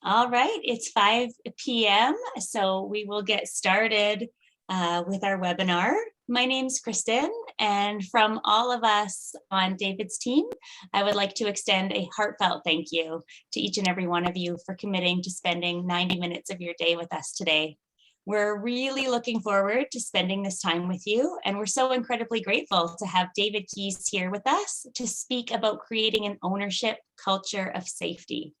All right, it's 5 p.m., so we will get started with our webinar. My name's Kristen, and from all of us on David's team, I would like to extend a heartfelt thank you to each and every one of you for committing to spending 90 minutes of your day with us today. We're really looking forward to spending this time with you, and we're so incredibly grateful to have David Keys here with us to speak about creating an ownership culture of safety.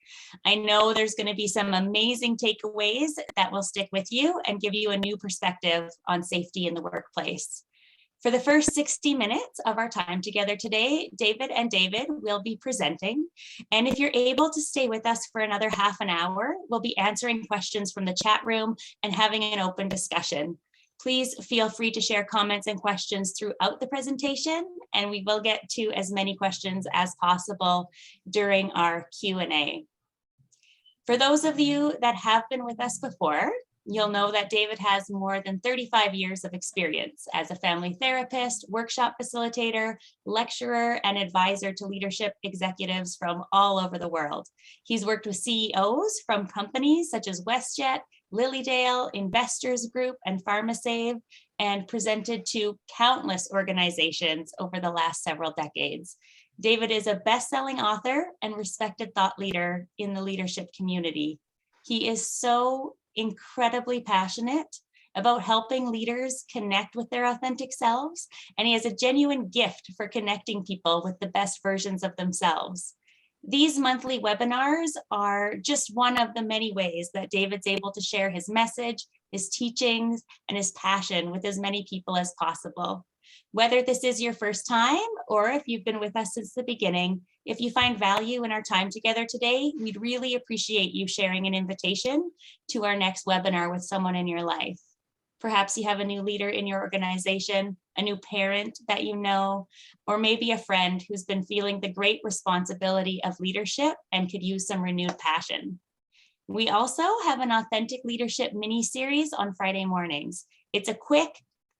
I know there's going to be some amazing takeaways that will stick with you and give you a new perspective on safety in the workplace. For the first 60 minutes of our time together today, David and David will be presenting. And if you're able to stay with us for another half an hour, we'll be answering questions from the chat room and having an open discussion. Please feel free to share comments and questions throughout the presentation, and we will get to as many questions as possible during our Q&A. For those of you that have been with us before, you'll know that David has more than 35 years of experience as a family therapist, workshop facilitator, lecturer, and advisor to leadership executives from all over the world. He's worked with CEOs from companies such as WestJet, Lilydale, Investors Group, and PharmaSave, and presented to countless organizations over the last several decades. David is a best-selling author and respected thought leader in the leadership community. He is so incredibly passionate about helping leaders connect with their authentic selves, and he has a genuine gift for connecting people with the best versions of themselves. These monthly webinars are just one of the many ways that David's able to share his message, his teachings, and his passion with as many people as possible. Whether this is your first time or if you've been with us since the beginning, if you find value in our time together today, we'd really appreciate you sharing an invitation to our next webinar with someone in your life. Perhaps you have a new leader in your organization, a new parent that you know, or maybe a friend who's been feeling the great responsibility of leadership and could use some renewed passion. We also have an authentic leadership mini-series on Friday mornings. It's a quick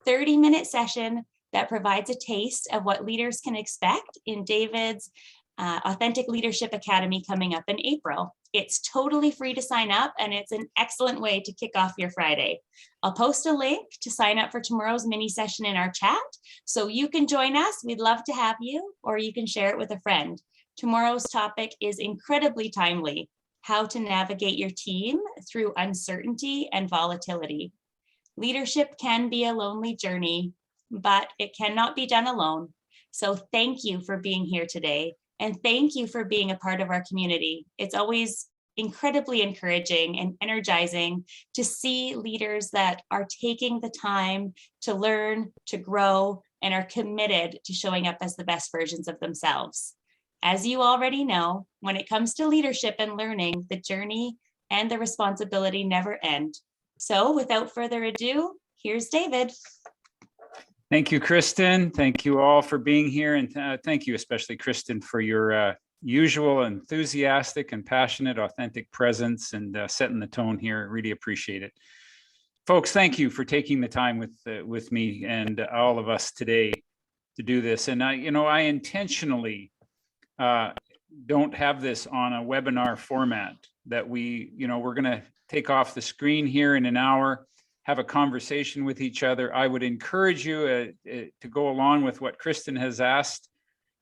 30-minute session that provides a taste of what leaders can expect in David's Authentic Leadership Academy coming up in April. It's totally free to sign up, and it's an excellent way to kick off your Friday. I'll post a link to sign up for tomorrow's mini session in our chat, so you can join us. We'd love to have you, or you can share it with a friend. Tomorrow's topic is incredibly timely: how to navigate your team through uncertainty and volatility. Leadership can be a lonely journey, but it cannot be done alone. So thank you for being here today. And thank you for being a part of our community. It's always incredibly encouraging and energizing to see leaders that are taking the time to learn, to grow, and are committed to showing up as the best versions of themselves. As you already know, when it comes to leadership and learning, the journey and the responsibility never end. So without further ado, here's David. Thank you, Kristen. Thank you all for being here. And thank you especially, Kristen, for your usual enthusiastic and passionate, authentic presence and setting the tone here. Really appreciate it. Folks, thank you for taking the time with me and all of us today to do this. And I intentionally don't have this on a webinar format that we're going to take off the screen here in an hour, have a conversation with each other. I would encourage you to go along with what Kristen has asked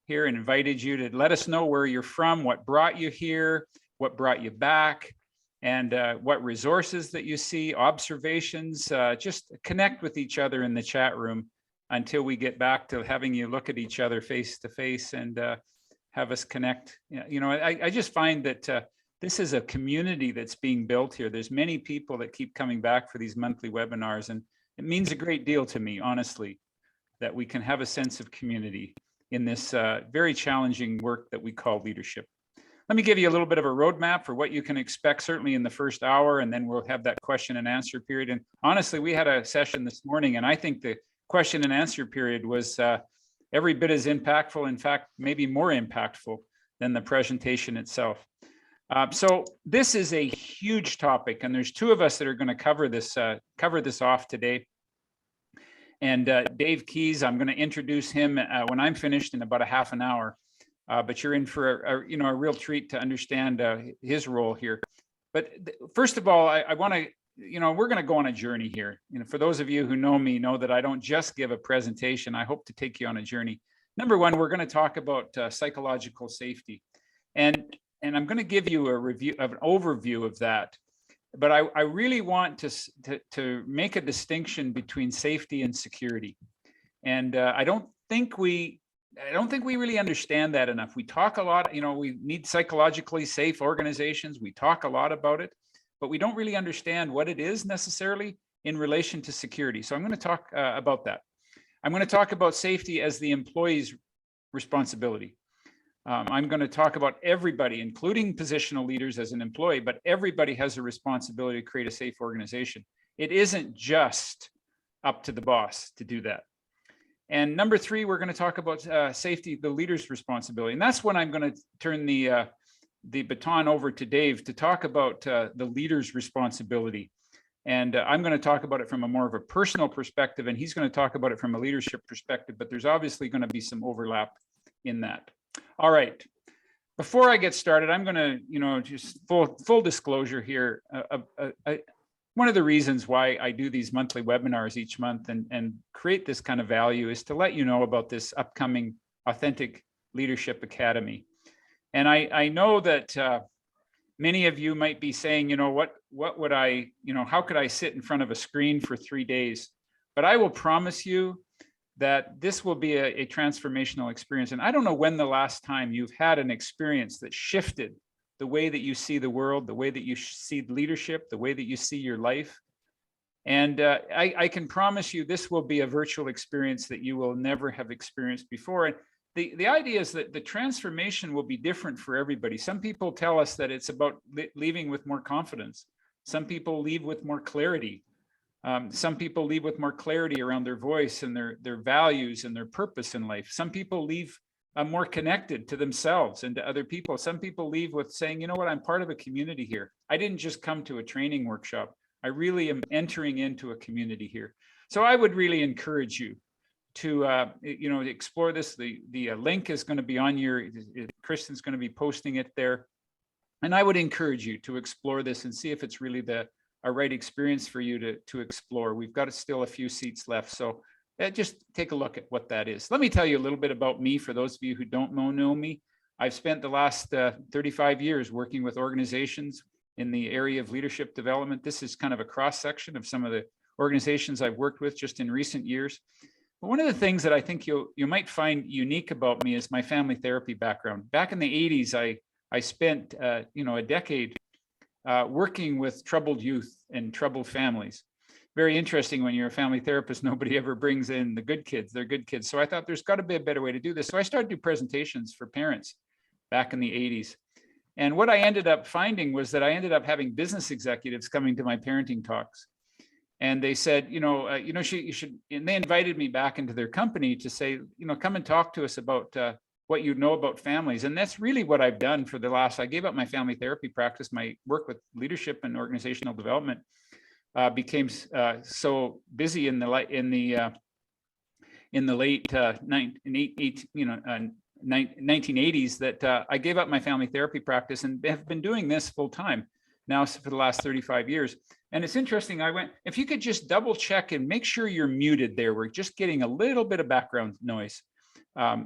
here and invited you to let us know where you're from, what brought you here, what brought you back, and what resources that you see, observations. Just connect with each other in the chat room until we get back to having you look at each other face to face and have us connect. I just find that this is a community that's being built here. There's many people that keep coming back for these monthly webinars, and it means a great deal to me, honestly, that we can have a sense of community in this very challenging work that we call leadership. Let me give you a little bit of a roadmap for what you can expect, certainly in the first hour, and then we'll have that question and answer period. And honestly, we had a session this morning, and I think the question and answer period was every bit as impactful, in fact, maybe more impactful than the presentation itself. So this is a huge topic, and there's two of us that are going to cover this off today. And Dave Keys, I'm going to introduce him when I'm finished in about a half an hour. But you're in for a real treat to understand his role here. But first of all, I want to, we're going to go on a journey here. For those of you who know me, know that I don't just give a presentation. I hope to take you on a journey. Number one, we're going to talk about psychological safety, and I'm going to give you a review of an overview of that. But I really want to make a distinction between safety and security, and I don't think we really understand that enough. We talk a lot, we need psychologically safe organizations. We talk a lot about it, but we don't really understand what it is necessarily in relation to security. So I'm going to talk about that. I'm going to talk about safety as the employee's responsibility. I'm going to talk about everybody, including positional leaders as an employee, but everybody has a responsibility to create a safe organization. It isn't just up to the boss to do that. And number three, we're going to talk about safety, the leader's responsibility. And that's when I'm going to turn the baton over to Dave to talk about the leader's responsibility. And I'm going to talk about it from a more of a personal perspective, and he's going to talk about it from a leadership perspective, but there's obviously going to be some overlap in that. All right. Before I get started, I'm going to, just full disclosure here. One of the reasons why I do these monthly webinars each month and create this kind of value is to let you know about this upcoming Authentic Leadership Academy. And I know that many of you might be saying, what would I, how could I sit in front of a screen for 3 days? But I will promise you that this will be a transformational experience. And I don't know when the last time you've had an experience that shifted the way that you see the world, the way that you see leadership, the way that you see your life. And I can promise you this will be a virtual experience that you will never have experienced before. And the idea is that the transformation will be different for everybody. Some people tell us that it's about leaving with more confidence. Some people leave with more clarity. Some people leave with more clarity around their voice and their values and their purpose in life. Some people leave more connected to themselves and to other people. Some people leave with saying, you know what, I'm part of a community here. I didn't just come to a training workshop. I really am entering into a community here. So I would really encourage you to explore this. The link is going to be on Kristen's going to be posting it there. And I would encourage you to explore this and see if it's really a right experience for you to explore. We've got still a few seats left. So just take a look at what that is. Let me tell you a little bit about me. For those of you who don't know me, I've spent the last 35 years working with organizations in the area of leadership development. This is kind of a cross section of some of the organizations I've worked with just in recent years. But one of the things that I think you might find unique about me is my family therapy background. Back in the 80s, I spent a decade working with troubled youth and troubled families. Very interesting when you're a family therapist, nobody ever brings in the good kids, they're good kids. So I thought there's got to be a better way to do this. So I started to do presentations for parents back in the 80s. And what I ended up finding was that I ended up having business executives coming to my parenting talks. And they said, you should, and they invited me back into their company to say, come and talk to us about what you know about families. And that's really what I've done for I gave up my family therapy practice. My work with leadership and organizational development became so busy in the late 1980s that I gave up my family therapy practice and have been doing this full time now for the last 35 years. And it's interesting, if you could just double check and make sure you're muted there. We're just getting a little bit of background noise.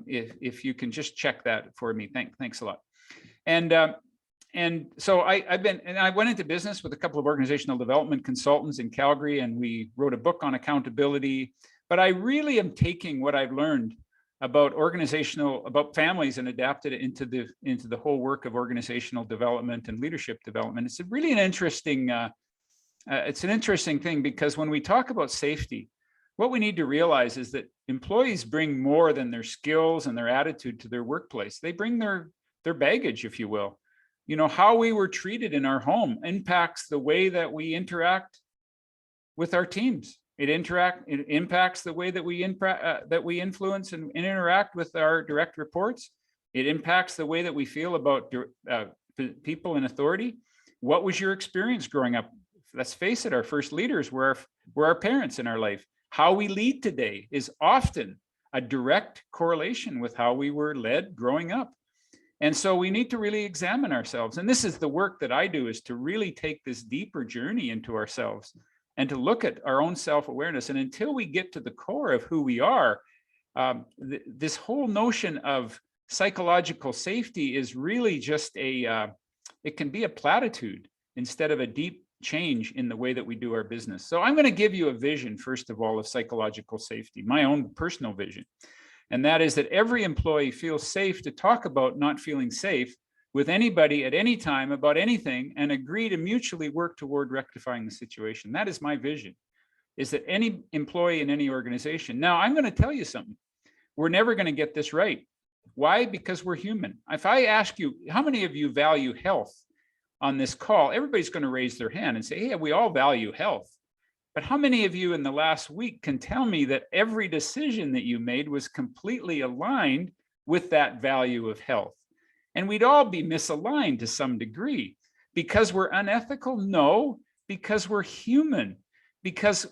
If you can just check that for me, thanks a lot. And so I went into business with a couple of organizational development consultants in Calgary, and we wrote a book on accountability. But I really am taking what I've learned about families and adapted it into the whole work of organizational development and leadership development. It's really an interesting thing, because when we talk about safety, what we need to realize is that employees bring more than their skills and their attitude to their workplace. They bring their baggage, if you will. How we were treated in our home impacts the way that we interact with our teams. It impacts the way that we influence and interact with our direct reports. It impacts the way that we feel about people in authority. What was your experience growing up? Let's face it, our first leaders were our parents in our life. How we lead today is often a direct correlation with how we were led growing up. And so we need to really examine ourselves. And this is the work that I do, is to really take this deeper journey into ourselves and to look at our own self-awareness. And until we get to the core of who we are, this whole notion of psychological safety is really just it can be a platitude instead of a deep change in the way that we do our business. So I'm going to give you a vision, first of all, of psychological safety, my own personal vision. And that is that every employee feels safe to talk about not feeling safe with anybody at any time about anything, and agree to mutually work toward rectifying the situation. That is my vision, is that any employee in any organization. Now, I'm going to tell you something. We're never going to get this right. Why? Because we're human. If I ask you, how many of you value health on this call, everybody's going to raise their hand and say, hey, we all value health. But how many of you in the last week can tell me that every decision that you made was completely aligned with that value of health? And we'd all be misaligned to some degree. Because we're unethical? No, because we're human. Because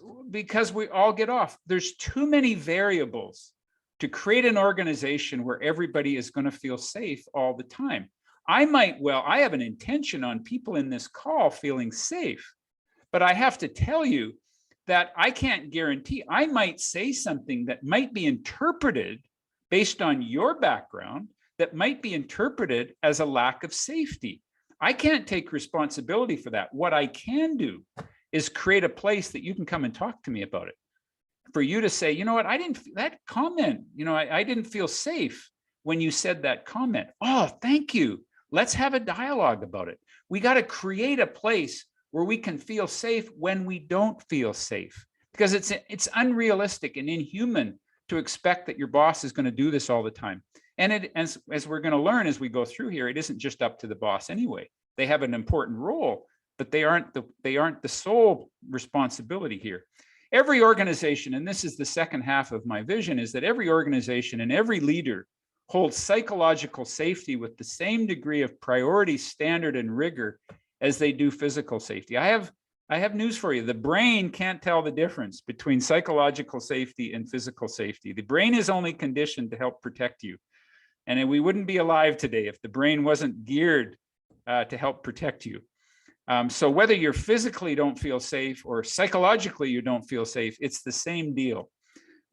we all get off. There's too many variables to create an organization where everybody is going to feel safe all the time. I have an intention on people in this call feeling safe, but I have to tell you that I can't guarantee. I might say something that might be interpreted based on your background, that might be interpreted as a lack of safety. I can't take responsibility for that. What I can do is create a place that you can come and talk to me about it. For you to say, you know what, that comment, I didn't feel safe when you said that comment. Oh, thank you. Let's have a dialogue about it. We got to create a place where we can feel safe when we don't feel safe, because it's unrealistic and inhuman to expect that your boss is going to do this all the time. And as we're going to learn as we go through here, it isn't just up to the boss anyway. They have an important role, but they aren't the sole responsibility here. Every organization, and this is the second half of my vision, is that every organization and every leader holds psychological safety with the same degree of priority, standard, and rigor as they do physical safety. I have news for you. The brain can't tell the difference between psychological safety and physical safety. The brain is only conditioned to help protect you. And we wouldn't be alive today if the brain wasn't geared to help protect you. So whether you're physically don't feel safe or psychologically you don't feel safe, it's the same deal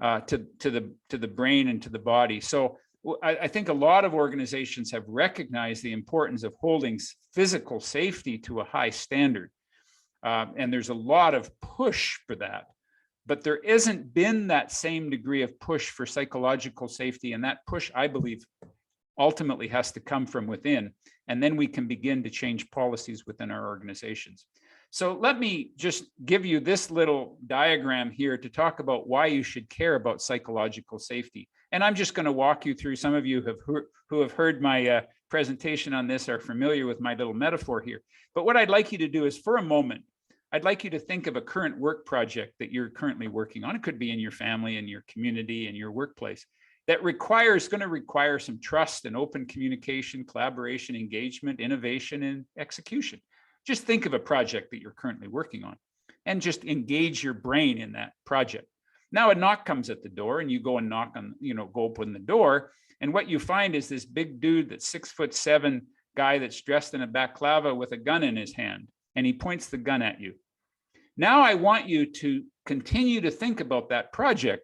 to the brain and to the body. So I think a lot of organizations have recognized the importance of holding physical safety to a high standard. And there's a lot of push for that. But there isn't been that same degree of push for psychological safety. And that push, I believe, ultimately has to come from within. And then we can begin to change policies within our organizations. So let me just give you this little diagram here to talk about why you should care about psychological safety. And I'm just going to walk you through. Some of you who have heard my presentation on this are familiar with my little metaphor here. But what I'd like you to do is, for a moment, I'd like you to think of a current work project that you're currently working on. It could be in your family, in your community, in your workplace, that going to require some trust and open communication, collaboration, engagement, innovation, and execution. Just think of a project that you're currently working on and just engage your brain in that project. Now a knock comes at the door and you go and knock on, go open the door. And what you find is this big dude, that's 6'7" guy that's dressed in a baklava with a gun in his hand, and he points the gun at you. Now I want you to continue to think about that project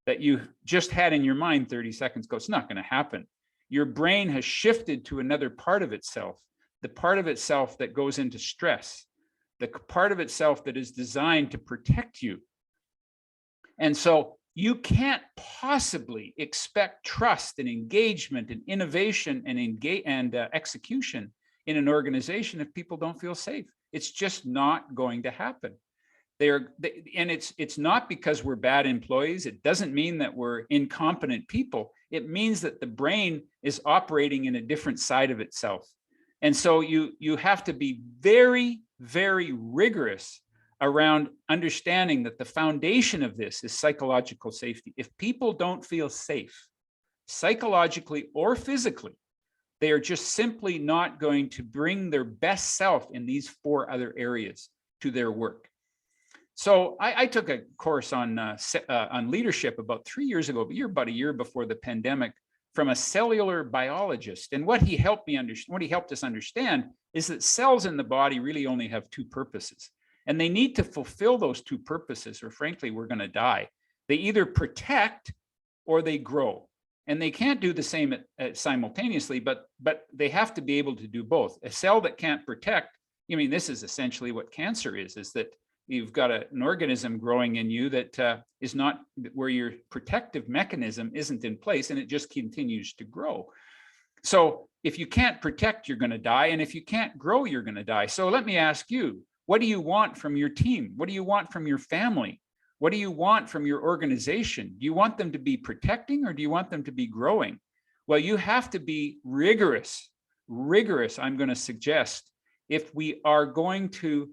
that you just had in your mind 30 seconds ago. It's not going to happen. Your brain has shifted to another part of itself, the part of itself that goes into stress, the part of itself that is designed to protect you. And so you can't possibly expect trust and engagement and innovation and execution in an organization if people don't feel safe. It's just not going to happen. And it's not because we're bad employees. It doesn't mean that we're incompetent people. It means that the brain is operating in a different side of itself. And so you have to be very, very rigorous around understanding that the foundation of this is psychological safety. If people don't feel safe, psychologically or physically, they are just simply not going to bring their best self in these 4 other areas to their work. So I took a course on leadership about 3 years ago, about a year before the pandemic, from a cellular biologist. And what he helped us understand is that cells in the body really only have two purposes. And they need to fulfill those two purposes, or frankly, we're going to die. They either protect or they grow. And they can't do the same simultaneously, but they have to be able to do both. A cell that can't protect, I mean, this is essentially what cancer is that you've got an organism growing in you that is not, where your protective mechanism isn't in place, and it just continues to grow. So if you can't protect, you're going to die. And if you can't grow, you're going to die. So let me ask you, what do you want from your team? What do you want from your family? What do you want from your organization? Do you want them to be protecting, or do you want them to be growing? Well, you have to be rigorous, I'm going to suggest, if we are going to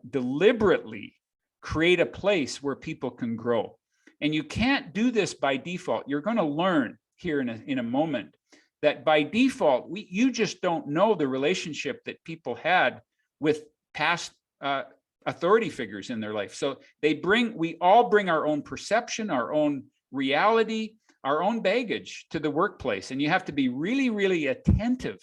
deliberately create a place where people can grow. And you can't do this by default. You're going to learn here in a moment that by default, you just don't know the relationship that people had with past authority figures in their life. So we all bring our own perception, our own reality, our own baggage to the workplace. And you have to be really, really attentive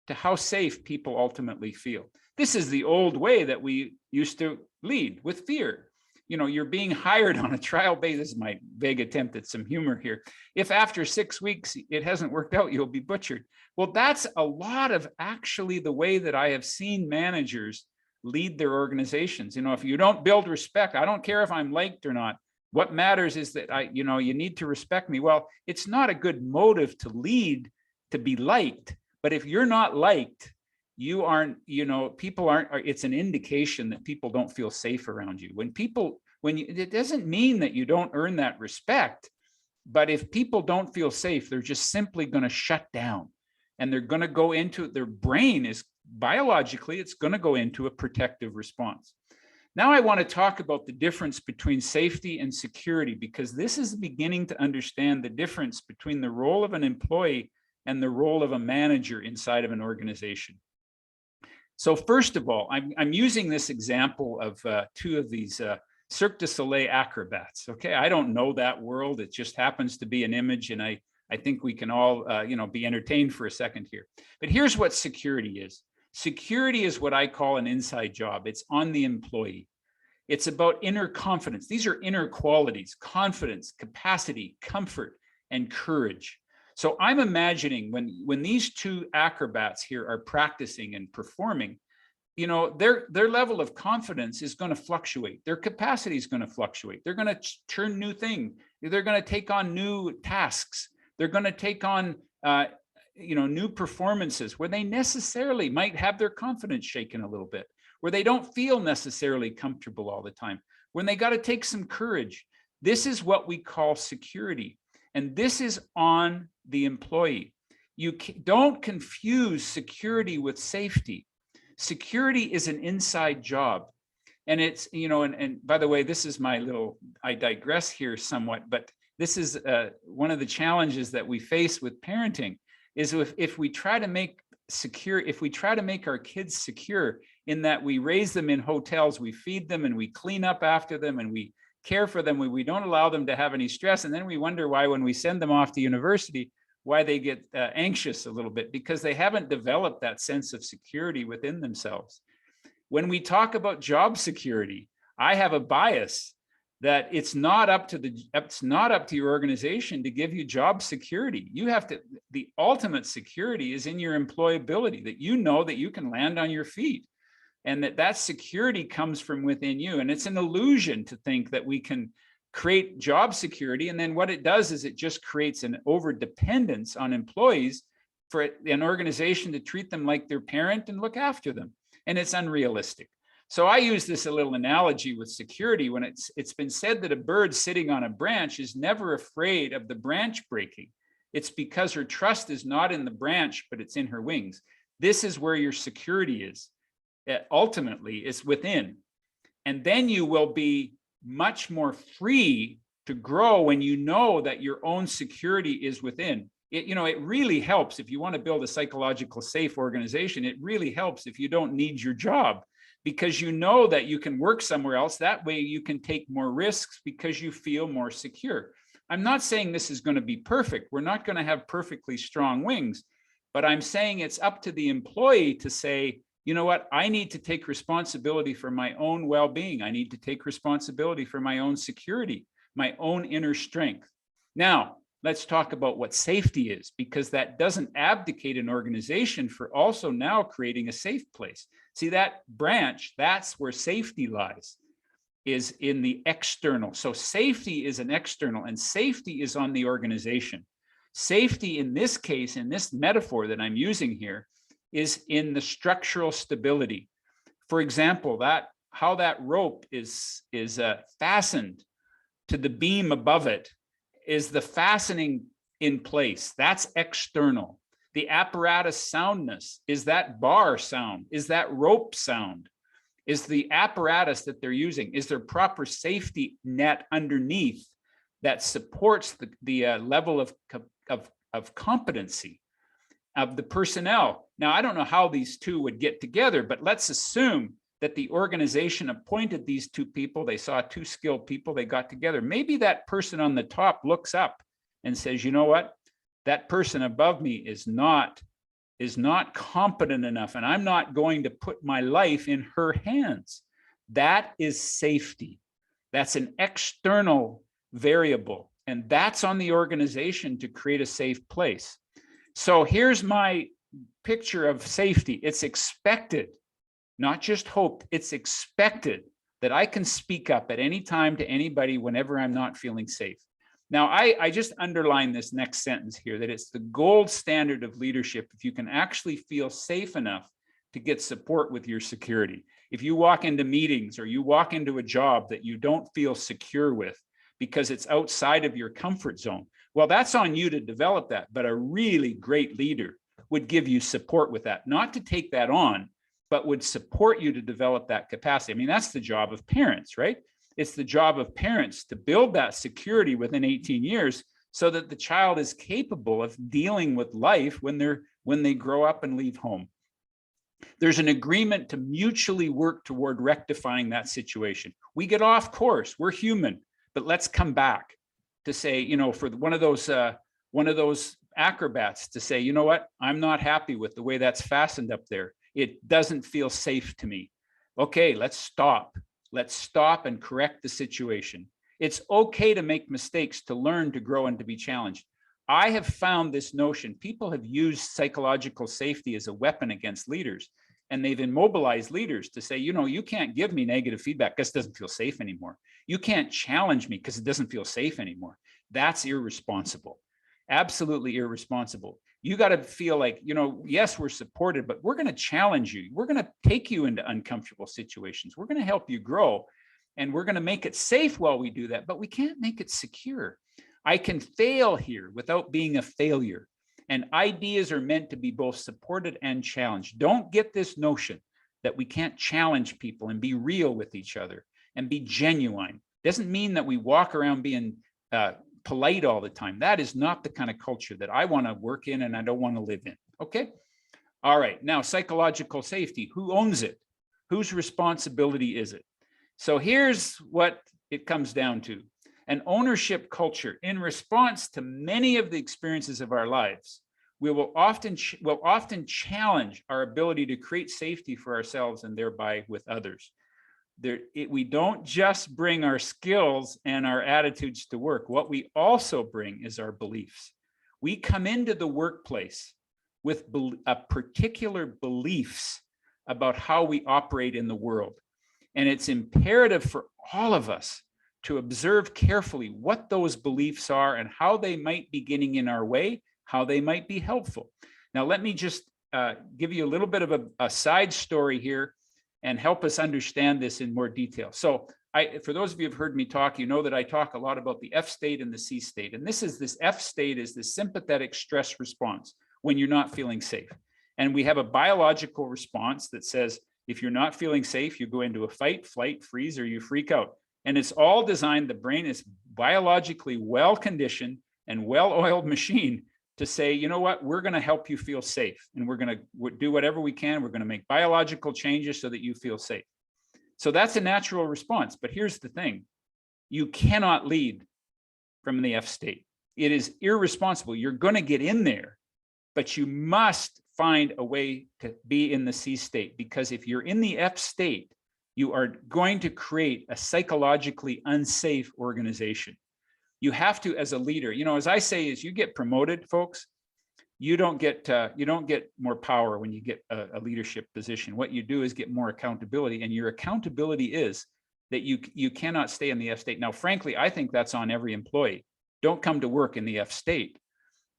to how safe people ultimately feel. This is the old way that we used to lead, with fear. You know, you're being hired on a trial basis. My vague attempt at some humor here. If after 6 weeks it hasn't worked out, you'll be butchered. Well, that's a lot of actually the way that I have seen managers lead their organizations. You know, if you don't build respect, I don't care if I'm liked or not. What matters is that you need to respect me. Well, it's not a good motive to lead to be liked. But if you're not liked, you aren't, people aren't, it's an indication that people don't feel safe around you. It doesn't mean that you don't earn that respect, but if people don't feel safe, they're just simply going to shut down, and they're going to go into, their brain is biologically, it's going to go into a protective response. Now I want to talk about the difference between safety and security, because this is beginning to understand the difference between the role of an employee and the role of a manager inside of an organization. So first of all, I'm using this example of two of these Cirque du Soleil acrobats. Okay, I don't know that world. It just happens to be an image, and I think we can all be entertained for a second here. But here's what security is. Security is what I call an inside job. It's on the employee. It's about inner confidence. These are inner qualities: confidence, capacity, comfort, and courage. So I'm imagining when these two acrobats here are practicing and performing, their level of confidence is going to fluctuate. Their capacity is going to fluctuate. They're going to turn new things. They're going to take on new tasks. They're going to take on new performances where they necessarily might have their confidence shaken a little bit, where they don't feel necessarily comfortable all the time, when they got to take some courage. This is what we call security. And this is on the employee. You don't confuse security with safety. Security is an inside job. And it's, and by the way, this is my little, I digress here somewhat, but this is one of the challenges that we face with parenting, is if we try to make our kids secure, in that we raise them in hotels, we feed them and we clean up after them and we care for them, we don't allow them to have any stress. And then we wonder why, when we send them off to university, why they get anxious a little bit, because they haven't developed that sense of security within themselves. When we talk about job security, I have a bias that it's not up to your organization to give you job security. The ultimate security is in your employability, that that you can land on your feet, and that security comes from within you. And it's an illusion to think that we can create job security, and then what it does is it just creates an over dependence on employees for an organization to treat them like their parent and look after them. And it's unrealistic. So I use this a little analogy with security, when it's been said that a bird sitting on a branch is never afraid of the branch breaking. It's because her trust is not in the branch, but it's in her wings. This is where your security is. Ultimately, is within. And then you will be much more free to grow when you know that your own security is within. It really helps if you want to build a psychological safe organization. It really helps if you don't need your job, because you know that you can work somewhere else. That way you can take more risks because you feel more secure. I'm not saying this is going to be perfect. We're not going to have perfectly strong wings, but I'm saying it's up to the employee to say, you know what, I need to take responsibility for my own well-being. I need to take responsibility for my own security, my own inner strength. Now, let's talk about what safety is, because that doesn't abdicate an organization for also now creating a safe place. See, that branch, that's where safety lies, is in the external. So safety is an external, and safety is on the organization. Safety in this case, in this metaphor that I'm using here, is in the structural stability. For example, how that rope is fastened to the beam above it. Is the fastening in place? That's external. The apparatus soundness, is that bar sound? Is that rope sound? Is the apparatus that they're using, is there proper safety net underneath that supports the level of competency of the personnel? Now, I don't know how these two would get together, but let's assume that the organization appointed these two people. They saw two skilled people, they got together. Maybe that person on the top looks up and says, you know what, that person above me is not competent enough, and I'm not going to put my life in her hands. That is safety. That's an external variable, and that's on the organization to create a safe place. So here's my picture of safety. It's expected, not just hoped, it's expected that I can speak up at any time to anybody whenever I'm not feeling safe. Now, I just underline this next sentence here, that it's the gold standard of leadership if you can actually feel safe enough to get support with your security. If you walk into meetings or you walk into a job that you don't feel secure with because it's outside of your comfort zone, well, that's on you to develop that. But a really great leader would give you support with that, not to take that on, but would support you to develop that capacity. I mean, that's the job of parents, right? It's the job of parents to build that security within 18 years so that the child is capable of dealing with life when they grow up and leave home. There's an agreement to mutually work toward rectifying that situation. We get off course, we're human, but let's come back to say, you know, for one of those acrobats to say, you know what, I'm not happy with the way that's fastened up there. It doesn't feel safe to me. Okay, let's stop. Let's stop and correct the situation. It's okay to make mistakes, to learn, to grow, and to be challenged. I have found this notion, people have used psychological safety as a weapon against leaders, and they've immobilized leaders to say, you know, you can't give me negative feedback because it doesn't feel safe anymore. You can't challenge me because it doesn't feel safe anymore. That's irresponsible, absolutely irresponsible. You got to feel like, you know, yes, we're supported, but we're going to challenge you. We're going to take you into uncomfortable situations. We're going to help you grow, and we're going to make it safe while we do that, but we can't make it secure. I can fail here without being a failure. And ideas are meant to be both supported and challenged. Don't get this notion that we can't challenge people and be real with each other and be genuine. Doesn't mean that we walk around being polite all the time. That is not the kind of culture that I want to work in and I don't want to live in. Okay. All right. Now, psychological safety, who owns it? Whose responsibility is it? So here's what it comes down to. An ownership culture. In response to many of the experiences of our lives, we will often challenge our ability to create safety for ourselves and thereby with others. We don't just bring our skills and our attitudes to work. What we also bring is our beliefs. We come into the workplace with a particular beliefs about how we operate in the world. And it's imperative for all of us to observe carefully what those beliefs are and how they might be getting in our way, how they might be helpful. Now, let me just give you a little bit of a side story here and help us understand this in more detail. So for those of you who've heard me talk, you know that I talk a lot about the F state and the C state. And this F state is the sympathetic stress response when you're not feeling safe. And we have a biological response that says, if you're not feeling safe, you go into a fight, flight, freeze, or you freak out. And it's all designed, the brain is biologically well-conditioned and well-oiled machine to say, you know what, we're going to help you feel safe. And we're going to do whatever we can. We're going to make biological changes so that you feel safe. So that's a natural response. But here's the thing. You cannot lead from the F state. It is irresponsible. You're going to get in there, but you must find a way to be in the C state, because if you're in the F state, you are going to create a psychologically unsafe organization. You have to, as a leader, you know, as I say, as you get promoted, folks, you don't get more power when you get a leadership position. What you do is get more accountability, and your accountability is that you cannot stay in the F state. Now, frankly, I think that's on every employee. Don't come to work in the F state.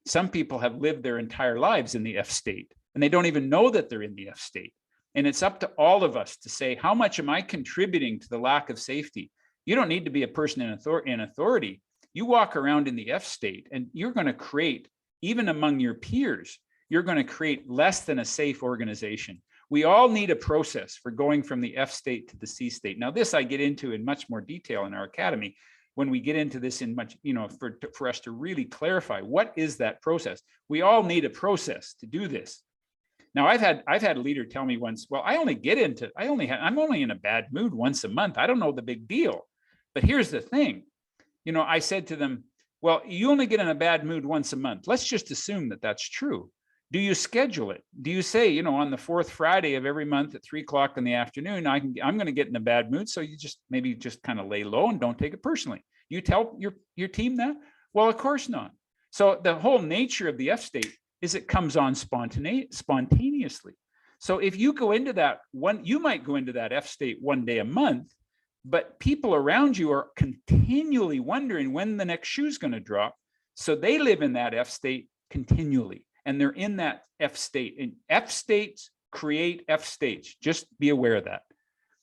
Some people have lived their entire lives in the F state, and they don't even know that they're in the F state. And it's up to all of us to say, how much am I contributing to the lack of safety? You don't need to be a person in authority. You walk around in the F state, and you're going to create, even among your peers, you're going to create less than a safe organization. We all need a process for going from the F state to the C state. Now, this I get into in much more detail in our academy when we get into this in much, you know, for us to really clarify what is that process. We all need a process to do this. Now, I've had a leader tell me once, well, I'm only in a bad mood once a month. I don't know the big deal. But here's the thing, you know, I said to them, well, you only get in a bad mood once a month. Let's just assume that that's true. Do you schedule it? Do you say, you know, on the fourth Friday of every month at 3 o'clock in the afternoon, I'm going to get in a bad mood. So you just maybe just kind of lay low and don't take it personally. You tell your team that? Well, of course not. So the whole nature of the F state is it comes on spontaneously. So if you go into that you might go into that F state one day a month, but people around you are continually wondering when the next shoe is going to drop. So they live in that F state continually, and they're in that F state. And F states create F states. Just be aware of that.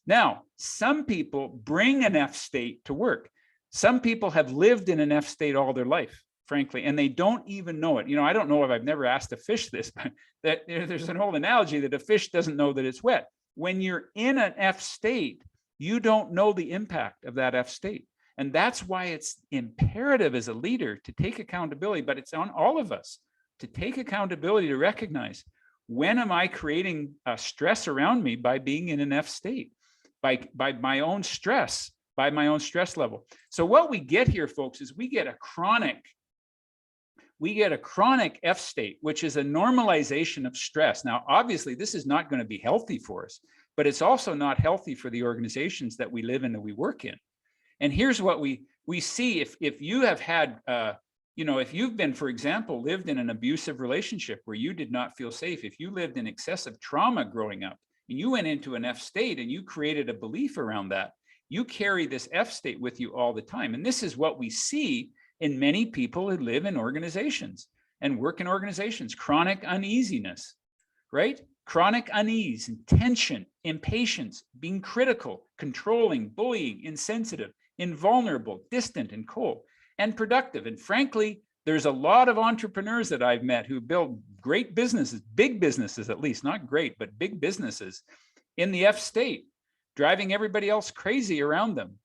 Now, some people bring an F state to work. Some people have lived in an F state all their life, frankly, and they don't even know it. You know, I don't know if I've never asked a fish this, but that there's an old analogy that a fish doesn't know that it's wet. When you're in an F state, you don't know the impact of that F state. And that's why it's imperative as a leader to take accountability, but it's on all of us to take accountability to recognize, when am I creating stress around me by being in an F state, by my own stress, by my own stress level. So what we get here, folks, is we get a chronic F state, which is a normalization of stress. Now, obviously, this is not going to be healthy for us, but it's also not healthy for the organizations that we live in, that we work in. And here's what we see. If you have had, if you've been, for example, lived in an abusive relationship where you did not feel safe, if you lived in excessive trauma growing up and you went into an F state and you created a belief around that, you carry this F state with you all the time. And this is what we see in many people who live in organizations and work in organizations: chronic uneasiness, right? Chronic unease and tension, impatience, being critical, controlling, bullying, insensitive, invulnerable, distant, and cold, and productive. And frankly, there's a lot of entrepreneurs that I've met who build great businesses, big businesses at least, not great, but big businesses in the F state, driving everybody else crazy around them.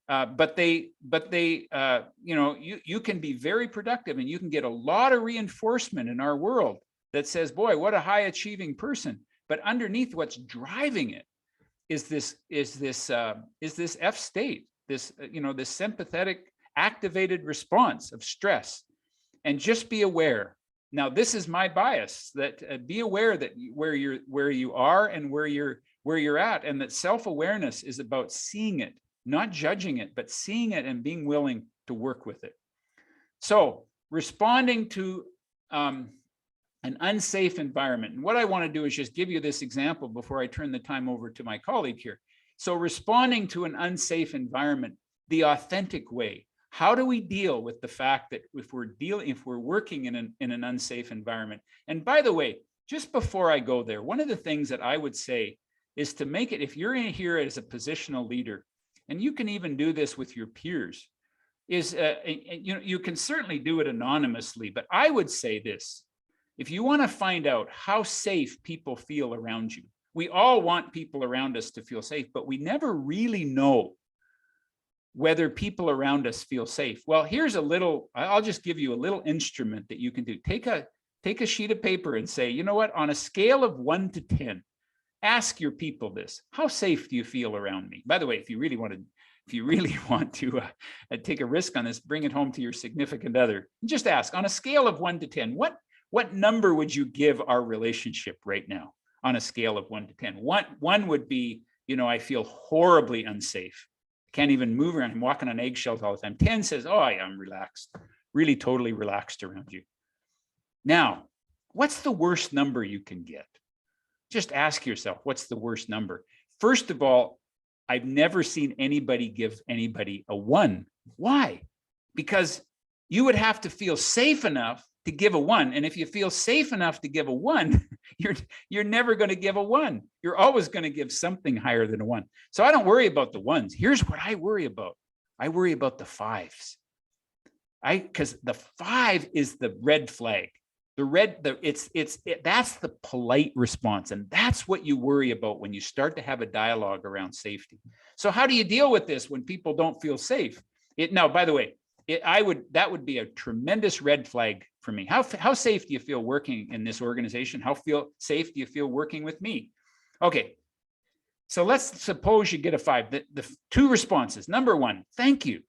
You can be very productive, and you can get a lot of reinforcement in our world that says, boy, what a high achieving person. But underneath what's driving it is this F state, this sympathetic activated response of stress. And just be aware. Now, this is my bias, that be aware that where you are and where you're at, and that self-awareness is about seeing it, not judging it, but seeing it and being willing to work with it. So responding to an unsafe environment. And what I want to do is just give you this example before I turn the time over to my colleague here. So responding to an unsafe environment, the authentic way. How do we deal with the fact that if we're working in an unsafe environment? And by the way, just before I go there, one of the things that I would say is to make it, if you're in here as a positional leader, and you can even do this with your peers, is you can certainly do it anonymously, but I would say this: if you want to find out how safe people feel around you, we all want people around us to feel safe, but we never really know whether people around us feel safe. Well, I'll just give you a little instrument that you can do. Take a sheet of paper and say, you know what, on a scale of 1 to 10, ask your people this: how safe do you feel around me? By the way, if you really want to if you really want to take a risk on this, bring it home to your significant other. Just ask, on a scale of 1 to 10, what number would you give our relationship right now on a scale of 1 to 10? One would be, I feel horribly unsafe. I can't even move around. I'm walking on eggshells all the time. 10 says, oh, I'm relaxed, really totally relaxed around you. Now, what's the worst number you can get? Just ask yourself, what's the worst number? First of all, I've never seen anybody give anybody a 1. Why? Because you would have to feel safe enough to give a 1. And if you feel safe enough to give a 1, you're never going to give a 1. You're always going to give something higher than a 1. So I don't worry about the 1s. Here's what I worry about. I worry about the 5s. Because the 5 is the red flag. That's the polite response. And that's what you worry about when you start to have a dialogue around safety. So how do you deal with this when people don't feel safe? Now, by the way, that would be a tremendous red flag for me. How safe do you feel working in this organization? How safe do you feel working with me? Okay. So let's suppose you get a 5. The 2 responses. Number 1, thank you.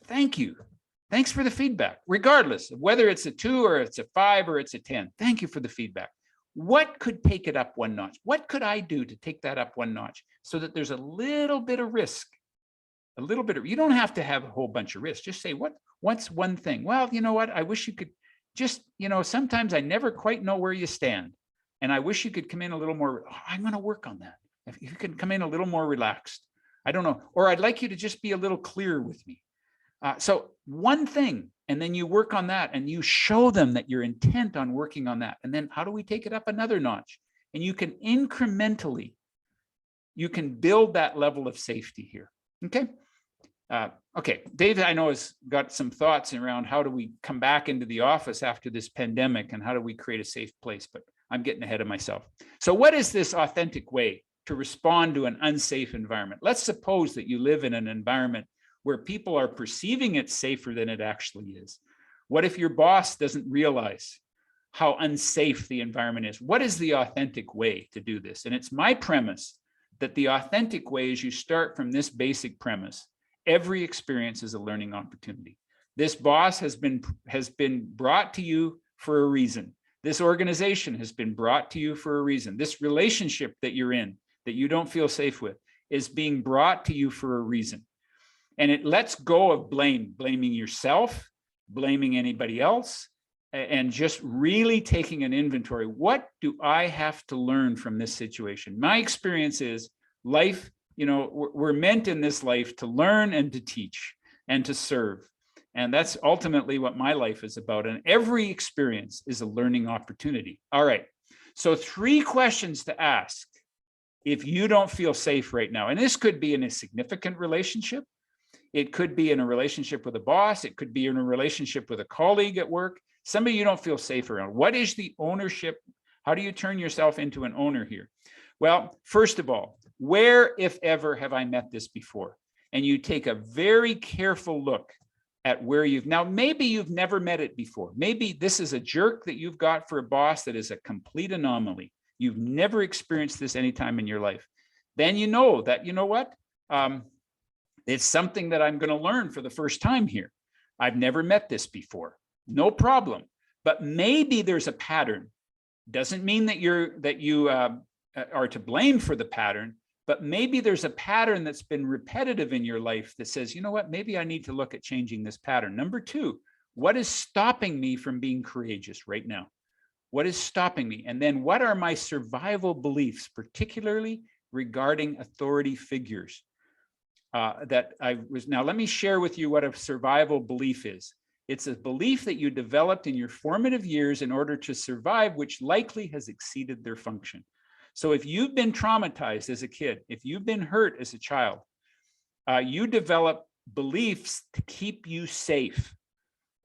Thank you. Thanks for the feedback, regardless of whether it's a 2 or it's a 5 or it's a 10. Thank you for the feedback. What could take it up 1 notch? What could I do to take that up 1 notch so that there's a little bit of risk? You don't have to have a whole bunch of risk. Just say, what's one thing? Well, you know what? I wish you could just, sometimes I never quite know where you stand. And I wish you could come in a little more. I'm going to work on that. If you can come in a little more relaxed. I don't know. Or I'd like you to just be a little clearer with me. So one thing, and then you work on that and you show them that you're intent on working on that. And then how do we take it up another notch? And you can incrementally, you can build that level of safety here. Okay. Okay. David, I know, has got some thoughts around how do we come back into the office after this pandemic and how do we create a safe place, but I'm getting ahead of myself. So what is this authentic way to respond to an unsafe environment? Let's suppose that you live in an environment where people are perceiving it safer than it actually is. What if your boss doesn't realize how unsafe the environment is? What is the authentic way to do this? And it's my premise that the authentic way is you start from this basic premise. Every experience is a learning opportunity. This boss has been brought to you for a reason. This organization has been brought to you for a reason. This relationship that you're in, that you don't feel safe with, is being brought to you for a reason. And it lets go of blaming yourself, blaming anybody else, and just really taking an inventory. What do I have to learn from this situation? My experience is life, we're meant in this life to learn and to teach and to serve. And that's ultimately what my life is about. And every experience is a learning opportunity. All right. So 3 questions to ask if you don't feel safe right now. And this could be in a significant relationship. It could be in a relationship with a boss. It could be in a relationship with a colleague at work, somebody you don't feel safe around. What is the ownership? How do you turn yourself into an owner here? Well, first of all, where, if ever, have I met this before? And you take a very careful look at where now maybe you've never met it before. Maybe this is a jerk that you've got for a boss that is a complete anomaly. You've never experienced this anytime in your life. Then you know that, what? It's something that I'm going to learn for the first time here. I've never met this before. No problem. But maybe there's a pattern. Doesn't mean that you are to blame for the pattern, but maybe there's a pattern that's been repetitive in your life that says, maybe I need to look at changing this pattern. Number 2, what is stopping me from being courageous right now? What is stopping me? And then what are my survival beliefs, particularly regarding authority figures? Now let me share with you what a survival belief is. It's a belief that you developed in your formative years in order to survive, which likely has exceeded their function. So if you've been traumatized as a kid, if you've been hurt as a child, you develop beliefs to keep you safe.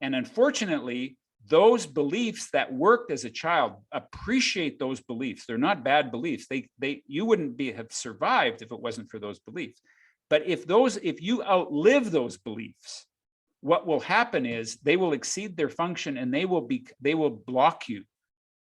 And unfortunately, those beliefs that worked as a child, appreciate those beliefs. They're not bad beliefs. You wouldn't have survived if it wasn't for those beliefs. But if you outlive those beliefs, what will happen is they will exceed their function and they will block you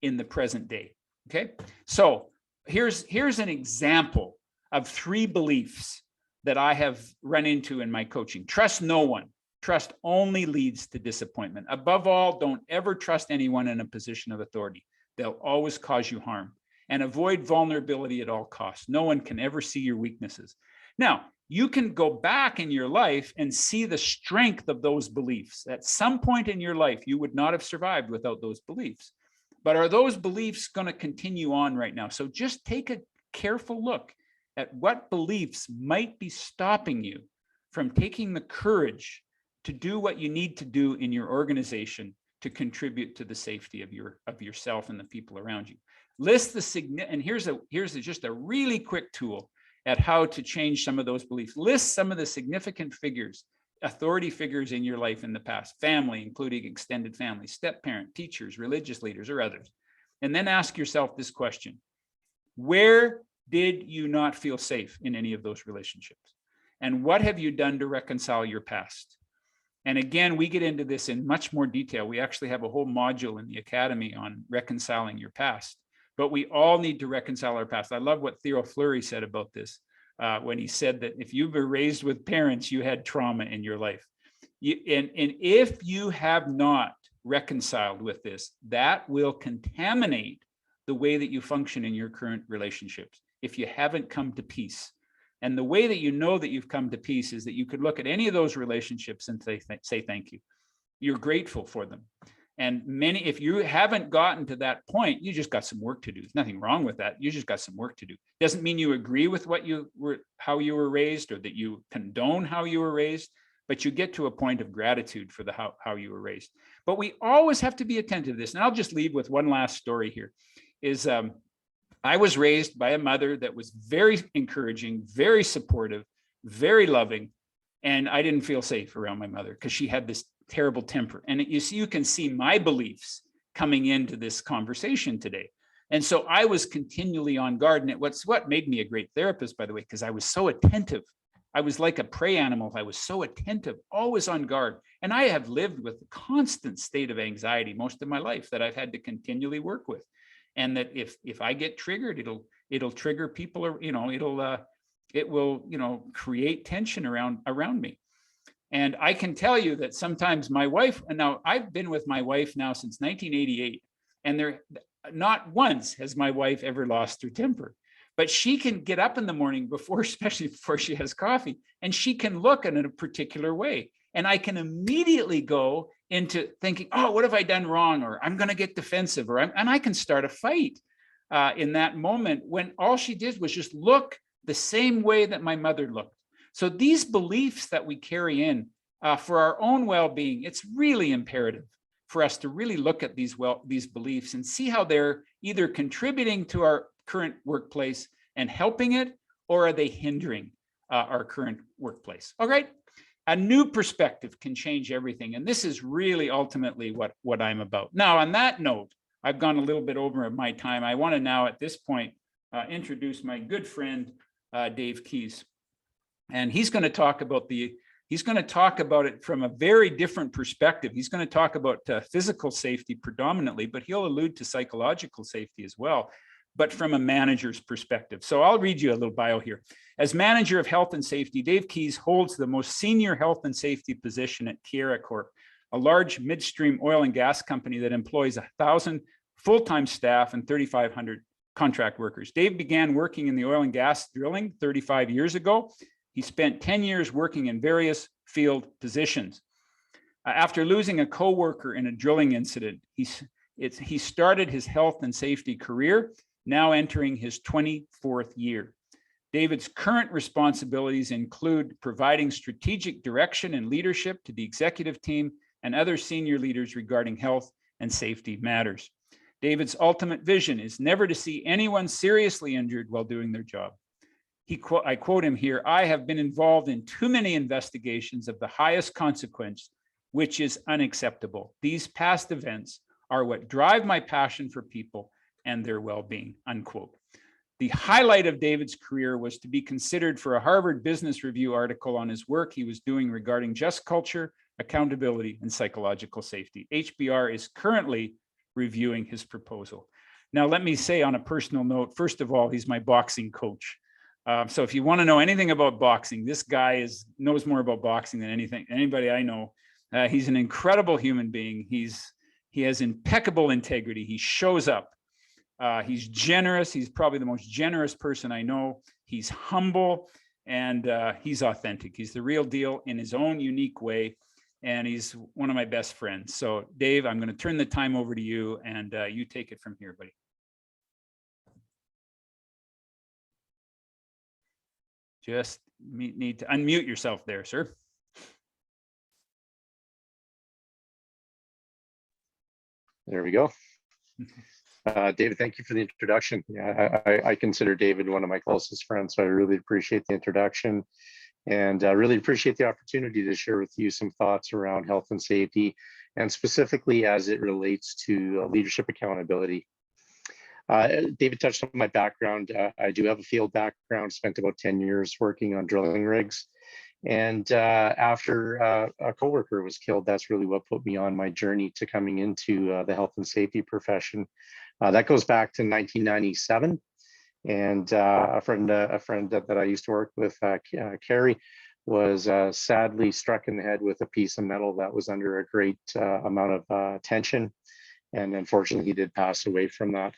in the present day. Okay. So here's an example of 3 beliefs that I have run into in my coaching. Trust no one. Trust only leads to disappointment. Above all, don't ever trust anyone in a position of authority. They'll always cause you harm. And avoid vulnerability at all costs. No one can ever see your weaknesses. Now, you can go back in your life and see the strength of those beliefs. At some point in your life, you would not have survived without those beliefs. But are those beliefs going to continue on right now? So just take a careful look at what beliefs might be stopping you from taking the courage to do what you need to do in your organization to contribute to the safety of yourself and the people around you. List the and here's just a really quick tool at how to change some of those beliefs. List some of the significant figures, authority figures in your life in the past, family, including extended family, step-parent, teachers, religious leaders, or others. And then ask yourself this question: where did you not feel safe in any of those relationships? And what have you done to reconcile your past? And again, we get into this in much more detail. We actually have a whole module in the Academy on reconciling your past. But we all need to reconcile our past. I love what Theo Fleury said about this when he said that if you were raised with parents, you had trauma in your life. And if you have not reconciled with this, that will contaminate the way that you function in your current relationships if you haven't come to peace. And the way that you know that you've come to peace is that you could look at any of those relationships and say thank you. You're grateful for them. And if you haven't gotten to that point, you just got some work to do. There's nothing wrong with that. You just got some work to do. Doesn't mean you agree with how you were raised, or that you condone how you were raised, but you get to a point of gratitude for how you were raised. But we always have to be attentive to this. And I'll just leave with one last story here. I was raised by a mother that was very encouraging, very supportive, very loving, and I didn't feel safe around my mother because she had this terrible temper. And you can see my beliefs coming into this conversation today. And so I was continually on guard. And what made me a great therapist, by the way, because I was so attentive. I was like a prey animal. I was so attentive, always on guard. And I have lived with a constant state of anxiety most of my life that I've had to continually work with. And that if I get triggered, it'll trigger people, or it will create tension around me. And I can tell you that sometimes my wife, and now I've been with my wife now since 1988, and not once has my wife ever lost her temper. But she can get up in the morning especially before she has coffee, and she can look in a particular way. And I can immediately go into thinking, oh, what have I done wrong? Or I'm going to get defensive, and I can start a fight in that moment when all she did was just look the same way that my mother looked. So these beliefs that we carry in for our own well-being, it's really imperative for us to really look at these beliefs and see how they're either contributing to our current workplace and helping it, or are they hindering our current workplace? All right. A new perspective can change everything. And this is really ultimately what I'm about. Now, on that note, I've gone a little bit over my time. I want to now at this point introduce my good friend, Dave Keys. And he's going to talk about it from a very different perspective. He's going to talk about physical safety predominantly, but he'll allude to psychological safety as well, but from a manager's perspective. So I'll read you a little bio here. As manager of health and safety, Dave Keys holds the most senior health and safety position at Keyera Corp, a large midstream oil and gas company that employs 1,000 full-time staff and 3,500 contract workers. Dave began working in the oil and gas drilling 35 years ago. He spent 10 years working in various field positions. After losing a co-worker in a drilling incident, he started his health and safety career, now entering his 24th year. David's current responsibilities include providing strategic direction and leadership to the executive team and other senior leaders regarding health and safety matters. David's ultimate vision is never to see anyone seriously injured while doing their job. I quote him here, "I have been involved in too many investigations of the highest consequence, which is unacceptable. These past events are what drive my passion for people and their well-being," unquote. The highlight of David's career was to be considered for a Harvard Business Review article on his work he was doing regarding just culture, accountability, and psychological safety. HBR is currently reviewing his proposal. Now, let me say on a personal note, first of all, he's my boxing coach. So if you want to know anything about boxing, this guy knows more about boxing than anybody I know. He's an incredible human being. He has impeccable integrity. He shows up. He's generous. He's probably the most generous person I know. He's humble, and he's authentic. He's the real deal in his own unique way. And he's one of my best friends. So Dave, I'm going to turn the time over to you, and you take it from here, buddy. Just need to unmute yourself there, sir. There we go. David, thank you for the introduction. Yeah, I consider David one of my closest friends, so I really appreciate the introduction, and I really appreciate the opportunity to share with you some thoughts around health and safety, and specifically as it relates to leadership accountability. David touched on my background. I do have a field background, spent about 10 years working on drilling rigs. And after a coworker was killed, that's really what put me on my journey to coming into the health and safety profession. That goes back to 1997. And a friend that I used to work with, Carrie, was sadly struck in the head with a piece of metal that was under a great amount of tension. And unfortunately, he did pass away from that.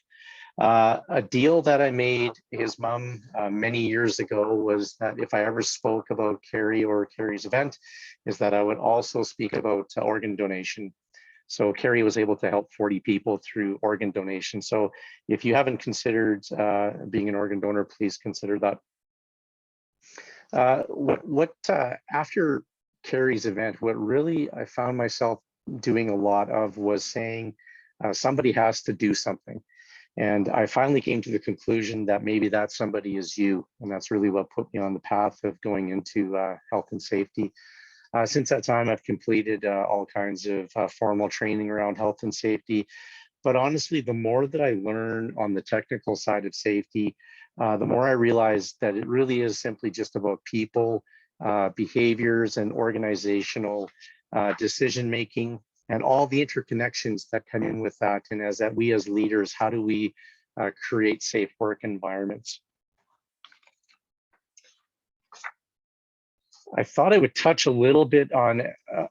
A deal that I made his mom many years ago was that if I ever spoke about Carrie or Carrie's event, is that I would also speak about organ donation. So Carrie was able to help 40 people through organ donation. So if you haven't considered being an organ donor, please consider that. After Carrie's event, what really I found myself doing a lot of was saying somebody has to do something. And I finally came to the conclusion that maybe that somebody is you. And that's really what put me on the path of going into health and safety. Since that time, I've completed all kinds of formal training around health and safety. But honestly, the more that I learn on the technical side of safety, the more I realize that it really is simply just about people, behaviors, and organizational decision-making, and all the interconnections that come in with that. And we as leaders, how do we create safe work environments? I thought I would touch a little bit on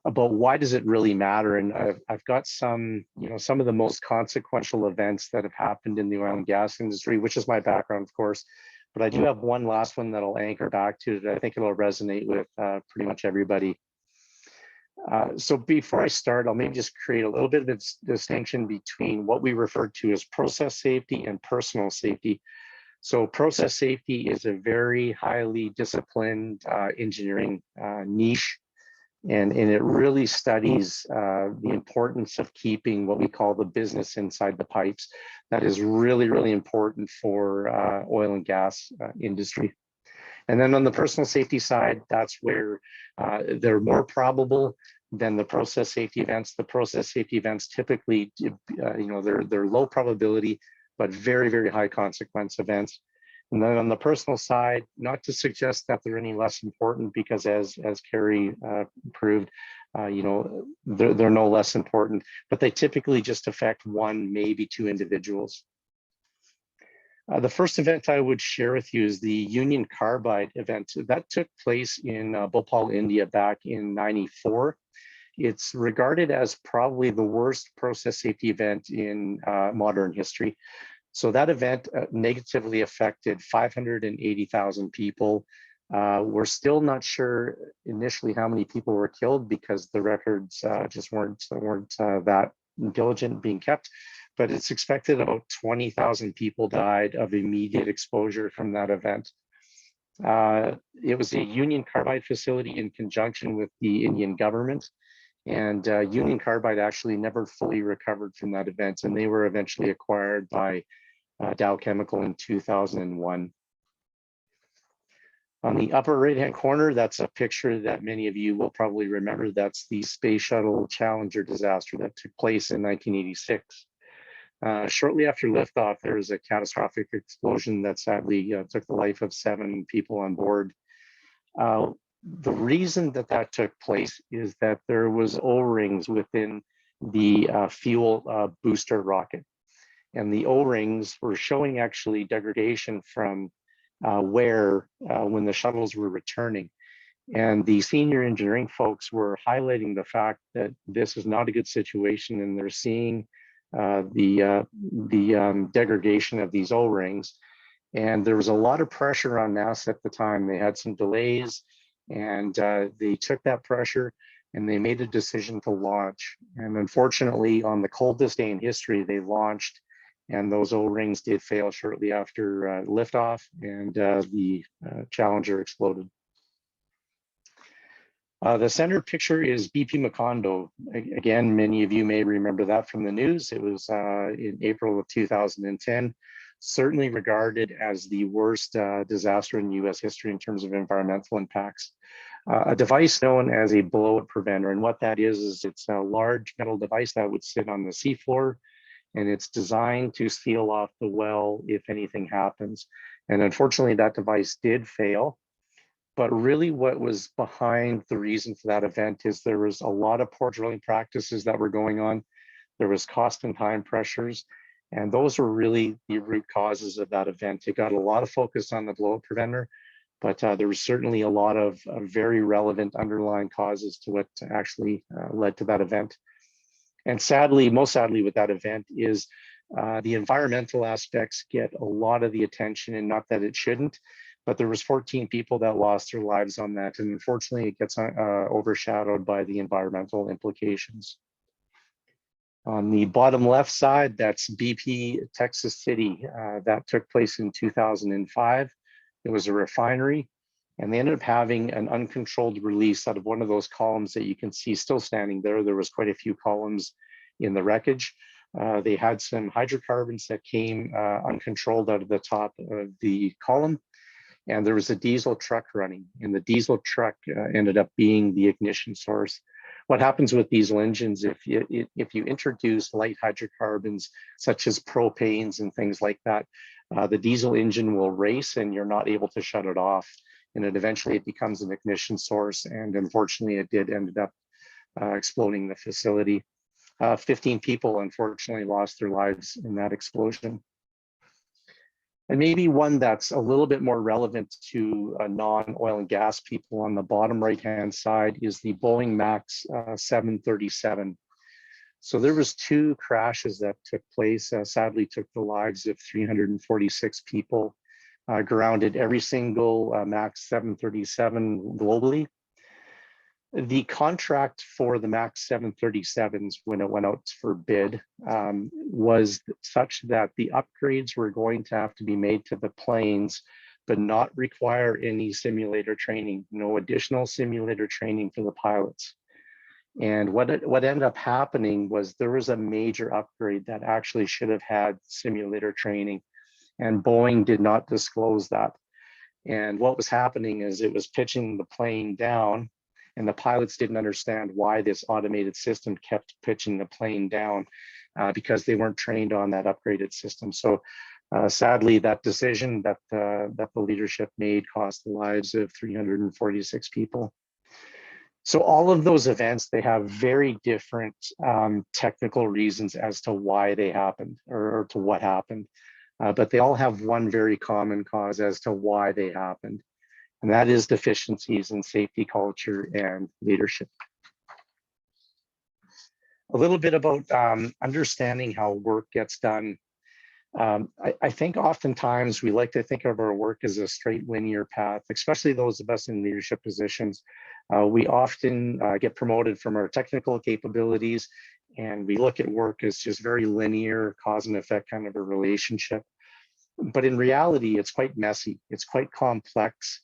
about why does it really matter, and I've got some of the most consequential events that have happened in the oil and gas industry, which is my background, of course. But I do have one last one that I'll anchor back to that I think it'll resonate with pretty much everybody. So before I start, I'll maybe just create a little bit of a distinction between what we refer to as process safety and personal safety. So process safety is a very highly disciplined engineering niche, and it really studies the importance of keeping what we call the business inside the pipes. That is really, really important for oil and gas industry. And then on the personal safety side, that's where they're more probable than the process safety events. The process safety events typically, they're low probability, but very, very high consequence events. And then on the personal side, not to suggest that they're any less important, because as Carrie proved, they're no less important, but they typically just affect one, maybe two individuals. The first event I would share with you is the Union Carbide event. That took place in Bhopal, India back in '94. It's regarded as probably the worst process safety event in modern history. So that event negatively affected 580,000 people. We're still not sure initially how many people were killed, because the records just weren't that diligent being kept. But it's expected about 20,000 people died of immediate exposure from that event. It was a Union Carbide facility in conjunction with the Indian government. And Union Carbide actually never fully recovered from that event, and they were eventually acquired by Dow Chemical in 2001. On the upper right-hand corner, that's a picture that many of you will probably remember. That's the Space Shuttle Challenger disaster that took place in 1986. Shortly after liftoff, there was a catastrophic explosion that sadly took the life of 7 people on board. The reason that took place is that there was O-rings within the fuel booster rocket. And the O-rings were showing actually degradation from when the shuttles were returning. And the senior engineering folks were highlighting the fact that this is not a good situation, and they're seeing the degradation of these O-rings. And there was a lot of pressure on NASA at the time. They had some delays, and they took that pressure and they made a decision to launch. And unfortunately, on the coldest day in history, they launched, and those O-rings did fail shortly after liftoff, and the Challenger exploded. The center picture is BP Macondo. Again, many of you may remember that from the news. It was in April of 2010, certainly regarded as the worst disaster in US history in terms of environmental impacts. A device known as a blowout preventer. And what that is it's a large metal device that would sit on the seafloor, and it's designed to seal off the well if anything happens. And unfortunately, that device did fail. But really what was behind the reason for that event is there was a lot of poor drilling practices that were going on. There was cost and time pressures, and those were really the root causes of that event. It got a lot of focus on the blowout preventer, but there was certainly a lot of very relevant underlying causes to what actually led to that event. And sadly, most sadly with that event is the environmental aspects get a lot of the attention, and not that it shouldn't, but there was 14 people that lost their lives on that. And unfortunately, it gets overshadowed by the environmental implications. On the bottom left side, that's BP Texas City. That took place in 2005. It was a refinery, and they ended up having an uncontrolled release out of one of those columns that you can see still standing there. There was quite a few columns in the wreckage. They had some hydrocarbons that came uncontrolled out of the top of the column. And there was a diesel truck running, and the diesel truck ended up being the ignition source. What happens with diesel engines, if you introduce light hydrocarbons, such as propanes and things like that, the diesel engine will race and you're not able to shut it off. And eventually it becomes an ignition source. And unfortunately, it did end up exploding the facility. 15 people unfortunately lost their lives in that explosion. And maybe one that's a little bit more relevant to non-oil and gas people on the bottom right-hand side is the Boeing MAX 737. So there was 2 crashes that took place, sadly took the lives of 346 people, grounded every single MAX 737 globally. The contract for the MAX 737s when it went out for bid was such that the upgrades were going to have to be made to the planes, but not require any simulator training, no additional simulator training for the pilots. And what ended up happening was there was a major upgrade that actually should have had simulator training, and Boeing did not disclose that. And what was happening is it was pitching the plane down, and the pilots didn't understand why this automated system kept pitching the plane down because they weren't trained on that upgraded system. So sadly, that decision that the leadership made cost the lives of 346 people. So all of those events, they have very different technical reasons as to why they happened or to what happened. But they all have one very common cause as to why they happened. And that is deficiencies in safety culture and leadership. A little bit about understanding how work gets done. I think oftentimes we like to think of our work as a straight linear path, especially those of us in leadership positions. We often get promoted from our technical capabilities, and we look at work as just very linear, cause and effect kind of a relationship. But in reality, it's quite messy. It's quite complex.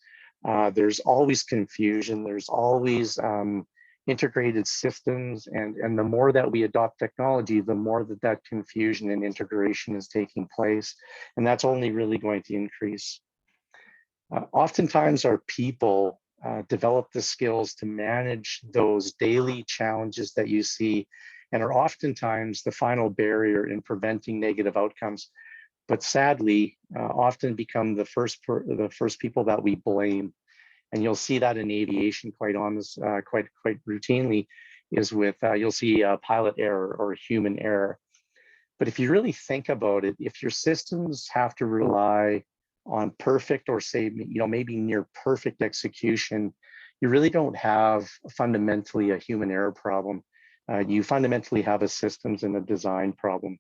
There's always confusion. There's always integrated systems. And the more that we adopt technology, the more that confusion and integration is taking place. And that's only really going to increase. Oftentimes our people develop the skills to manage those daily challenges that you see, and are oftentimes the final barrier in preventing negative outcomes. But sadly, often become the first people that we blame. And you'll see that in aviation quite routinely, is with, you'll see pilot error or human error. But if you really think about it, if your systems have to rely on perfect, or say, maybe near perfect execution, you really don't have fundamentally a human error problem. You fundamentally have a systems and a design problem.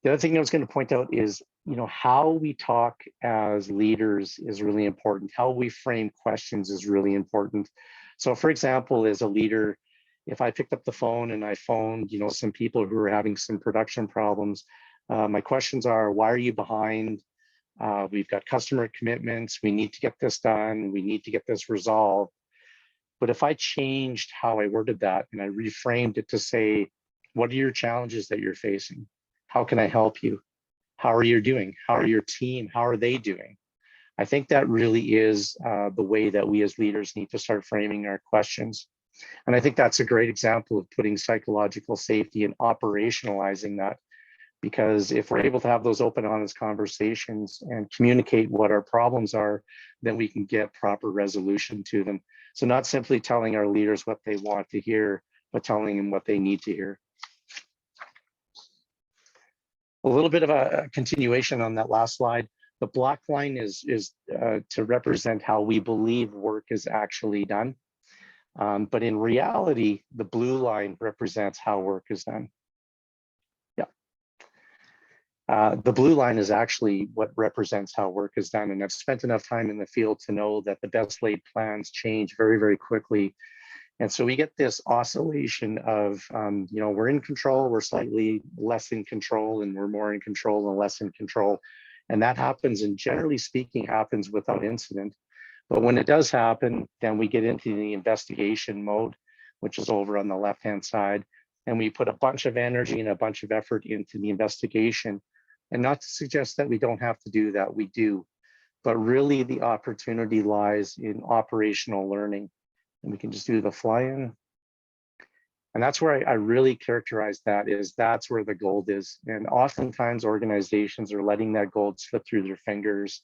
The other thing I was going to point out is, how we talk as leaders is really important. How we frame questions is really important. So for example, as a leader, if I picked up the phone and I phoned, some people who are having some production problems, my questions are, why are you behind? We've got customer commitments. We need to get this done. We need to get this resolved. But if I changed how I worded that and I reframed it to say, what are your challenges that you're facing? How can I help you? How are you doing? How are your team? How are they doing? I think that really is the way that we as leaders need to start framing our questions. And I think that's a great example of putting psychological safety and operationalizing that. Because if we're able to have those open, honest conversations and communicate what our problems are, then we can get proper resolution to them. So not simply telling our leaders what they want to hear, but telling them what they need to hear. A little bit of a continuation on that last slide. The black line is to represent how we believe work is actually done. But in reality, the blue line represents how work is done. The blue line is actually what represents how work is done. And I've spent enough time in the field to know that the best laid plans change very, very quickly. And so we get this oscillation of, we're in control, we're slightly less in control, and we're more in control and less in control. And that happens, and generally speaking, happens without incident. But when it does happen, then we get into the investigation mode, which is over on the left-hand side. And we put a bunch of energy and a bunch of effort into the investigation. And not to suggest that we don't have to do that, we do. But really the opportunity lies in operational learning. And we can just do the fly-in. And that's where I really characterize that, is that's where the gold is. And oftentimes organizations are letting that gold slip through their fingers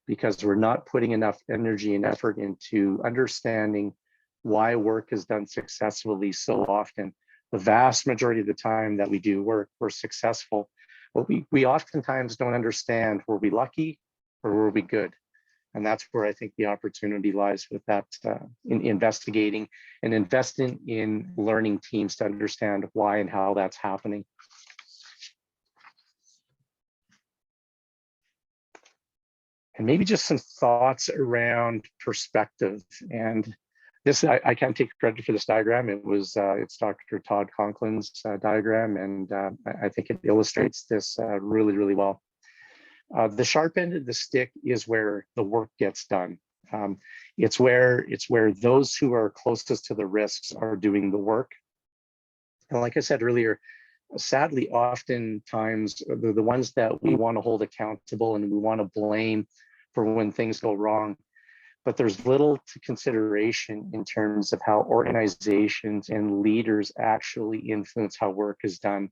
because we're not putting enough energy and effort into understanding why work is done successfully so often. The vast majority of the time that we do work, we're successful. But we oftentimes don't understand, were we lucky or were we good? And that's where I think the opportunity lies with that, in investigating and investing in learning teams to understand why and how that's happening. And maybe just some thoughts around perspective. And this, I can't take credit for this diagram. It's Dr. Todd Conklin's diagram, and I think it illustrates this really, really well. The sharp end of the stick is where the work gets done. It's where those who are closest to the risks are doing the work. And like I said earlier, sadly, oftentimes the ones that we want to hold accountable and we want to blame for when things go wrong. But there's little to consideration in terms of how organizations and leaders actually influence how work is done.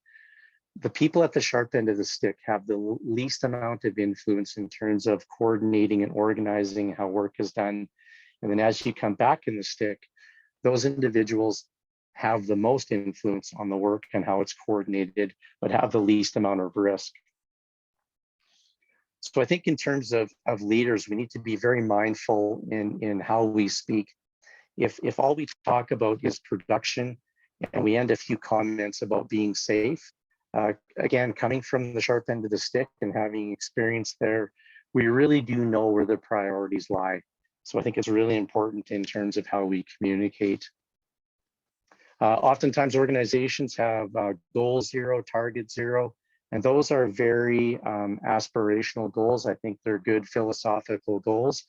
The people at the sharp end of the stick have the least amount of influence in terms of coordinating and organizing how work is done. And then as you come back in the stick, those individuals have the most influence on the work and how it's coordinated, but have the least amount of risk. So I think in terms of leaders, we need to be very mindful in how we speak. If all we talk about is production and we end a few comments about being safe, again, coming from the sharp end of the stick and having experience there, we really do know where the priorities lie. So I think it's really important in terms of how we communicate. Oftentimes organizations have goal zero, target zero. And those are very aspirational goals. I think they're good philosophical goals.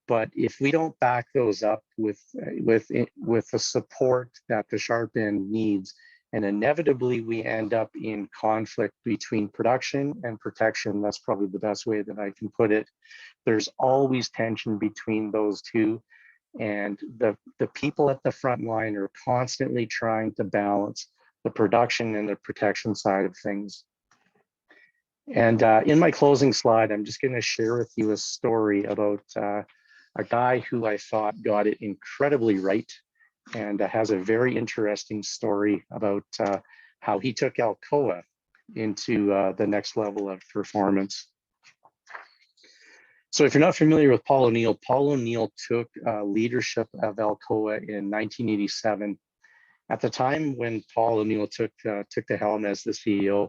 But if we don't back those up with the support that the sharp end needs, and inevitably we end up in conflict between production and protection, that's probably the best way that I can put it. There's always tension between those two. And the people at the front line are constantly trying to balance the production and the protection side of things. And in my closing slide, I'm just going to share with you a story about a guy who I thought got it incredibly right, and has a very interesting story about how he took Alcoa into the next level of performance. So if you're not familiar with Paul O'Neill took leadership of Alcoa in 1987. At the time when Paul O'Neill took the helm as the CEO,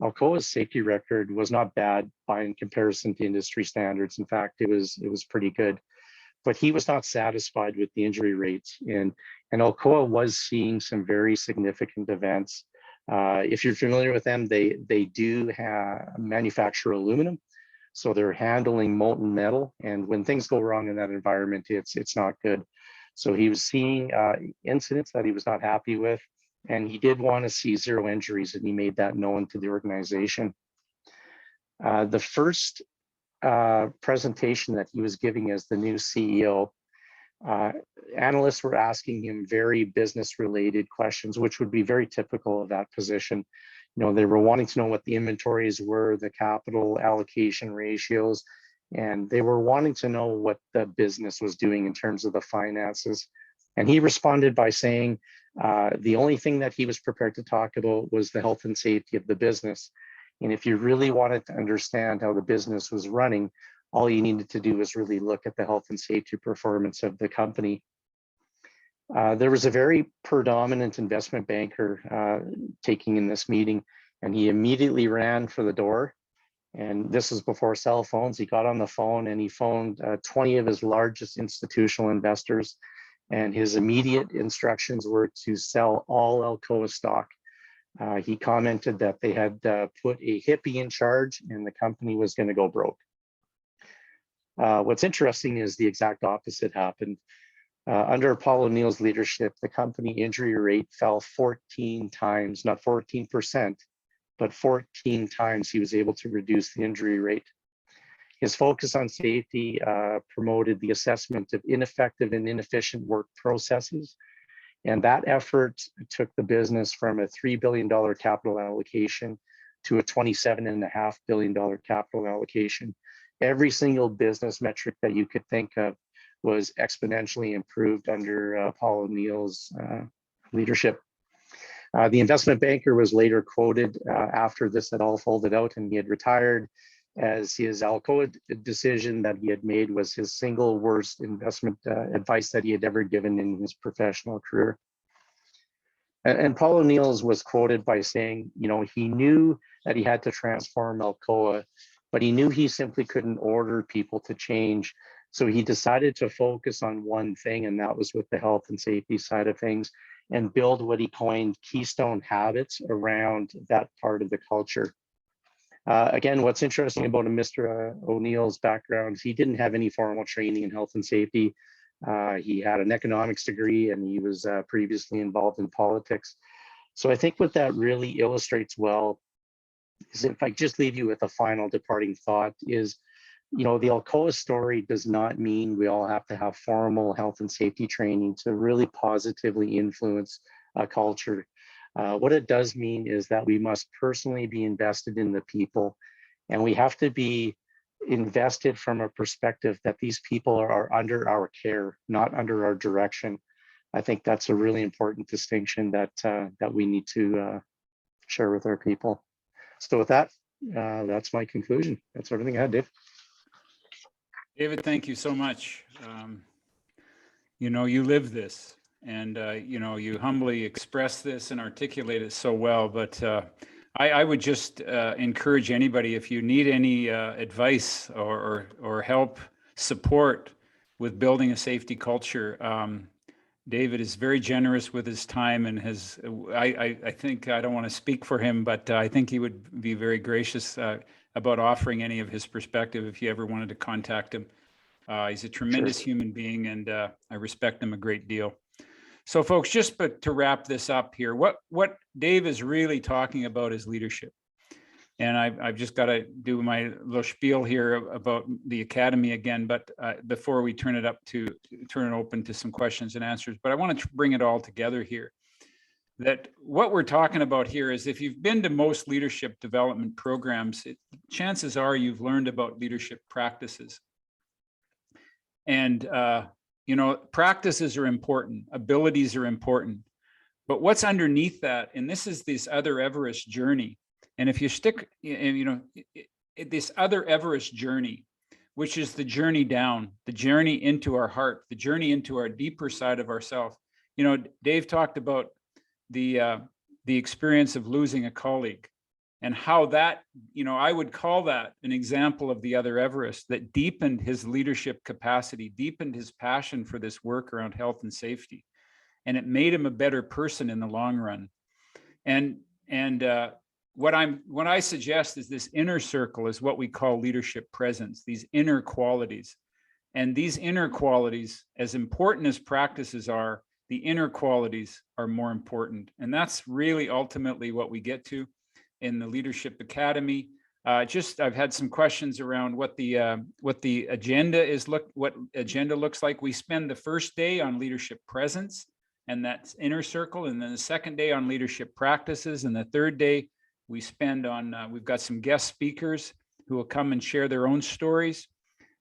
Alcoa's safety record was not bad in comparison to industry standards. In fact, it was pretty good. But he was not satisfied with the injury rates, and Alcoa was seeing some very significant events. If you're familiar with them, they do manufacture aluminum, so they're handling molten metal, and when things go wrong in that environment, it's not good. So he was seeing incidents that he was not happy with, and he did want to see zero injuries, and he made that known to the organization. The first presentation that he was giving as the new CEO, analysts were asking him very business related questions, which would be very typical of that position. You know, they were wanting to know what the inventories were, the capital allocation ratios, and they were wanting to know what the business was doing in terms of the finances. And he responded by saying the only thing that he was prepared to talk about was the health and safety of the business. And if you really wanted to understand how the business was running, all you needed to do was really look at the health and safety performance of the company. There was a very predominant investment banker taking in this meeting, and he immediately ran for the door. And this was before cell phones. He got on the phone and he phoned 20 of his largest institutional investors. And his immediate instructions were to sell all Alcoa stock. He commented that they had put a hippie in charge and the company was going to go broke. What's interesting is the exact opposite happened. Under Paul O'Neill's leadership, the company injury rate fell 14 times, not 14%, but 14 times he was able to reduce the injury rate. His focus on safety promoted the assessment of ineffective and inefficient work processes. And that effort took the business from a $3 billion capital allocation to a $27.5 billion capital allocation. Every single business metric that you could think of was exponentially improved under Paul O'Neill's leadership. The investment banker was later quoted after this had all folded out and he had retired, as his Alcoa decision that he had made was his single worst investment advice that he had ever given in his professional career. And Paul O'Neill was quoted by saying, you know, he knew that he had to transform Alcoa, but he knew he simply couldn't order people to change. So he decided to focus on one thing, and that was with the health and safety side of things, and build what he coined keystone habits around that part of the culture. Again, what's interesting about Mr. O'Neill's background, he didn't have any formal training in health and safety. He had an economics degree and he was previously involved in politics. So I think what that really illustrates well is, if I just leave you with a final departing thought, is, you know, the Alcoa story does not mean we all have to have formal health and safety training to really positively influence a culture. What it does mean is that we must personally be invested in the people, and we have to be invested from a perspective that these people are under our care, not under our direction. I think that's a really important distinction that that we need to share with our people. So with that, that's my conclusion. That's everything I had, Dave. David, thank you so much. You know, you live this. And, you know, you humbly express this and articulate it so well, but I would just encourage anybody, if you need any advice or help, support with building a safety culture. David is very generous with his time and has, I think, I don't want to speak for him, but I think he would be very gracious about offering any of his perspective if you ever wanted to contact him. He's a tremendous human being, and I respect him a great deal. So folks, just to wrap this up here, what Dave is really talking about is leadership. And I've just got to do my little spiel here about the Academy again, but before we turn it open to some questions and answers, but I want to bring it all together here. That what we're talking about here is, if you've been to most leadership development programs, chances are you've learned about leadership practices. And you know, practices are important, abilities are important, but what's underneath that, and this is this other Everest journey. And if you stick, you know, this other Everest journey, which is the journey down, the journey into our heart, the journey into our deeper side of ourselves. You know, Dave talked about the experience of losing a colleague and how that, you know, I would call that an example of the other Everest that deepened his leadership capacity, deepened his passion for this work around health and safety. And it made him a better person in the long run. And what I suggest is this inner circle is what we call leadership presence, these inner qualities. And these inner qualities, as important as practices are, the inner qualities are more important. And that's really ultimately what we get to in the Leadership Academy. I've had some questions around what the agenda is, what agenda looks like. We spend the first day on leadership presence, and that's inner circle, and then the second day on leadership practices, and the third day we spend on, we've got some guest speakers who will come and share their own stories.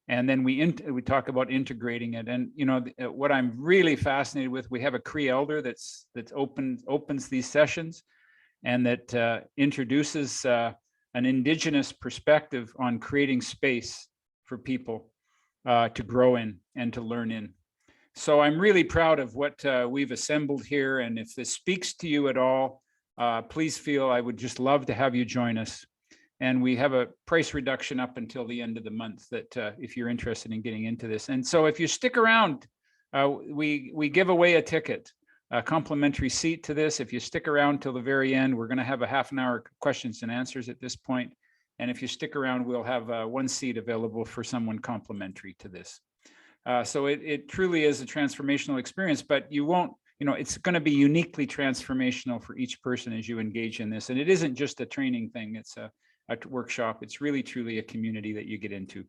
And then we talk about integrating it. And you know, what I'm really fascinated with, we have a Cree elder that's opens these sessions, and that introduces an Indigenous perspective on creating space for people to grow in and to learn in. So I'm really proud of what we've assembled here. And if this speaks to you at all, please feel I would just love to have you join us. And we have a price reduction up until the end of the month that if you're interested in getting into this. And so if you stick around, we give away a ticket, a complimentary seat to this. If you stick around till the very end, we're going to have a half an hour questions and answers at this point. And if you stick around, we'll have one seat available for someone complimentary to this. So it truly is a transformational experience, but you won't, you know, it's going to be uniquely transformational for each person as you engage in this. And it isn't just a training thing. It's a workshop. It's really, truly a community that you get into.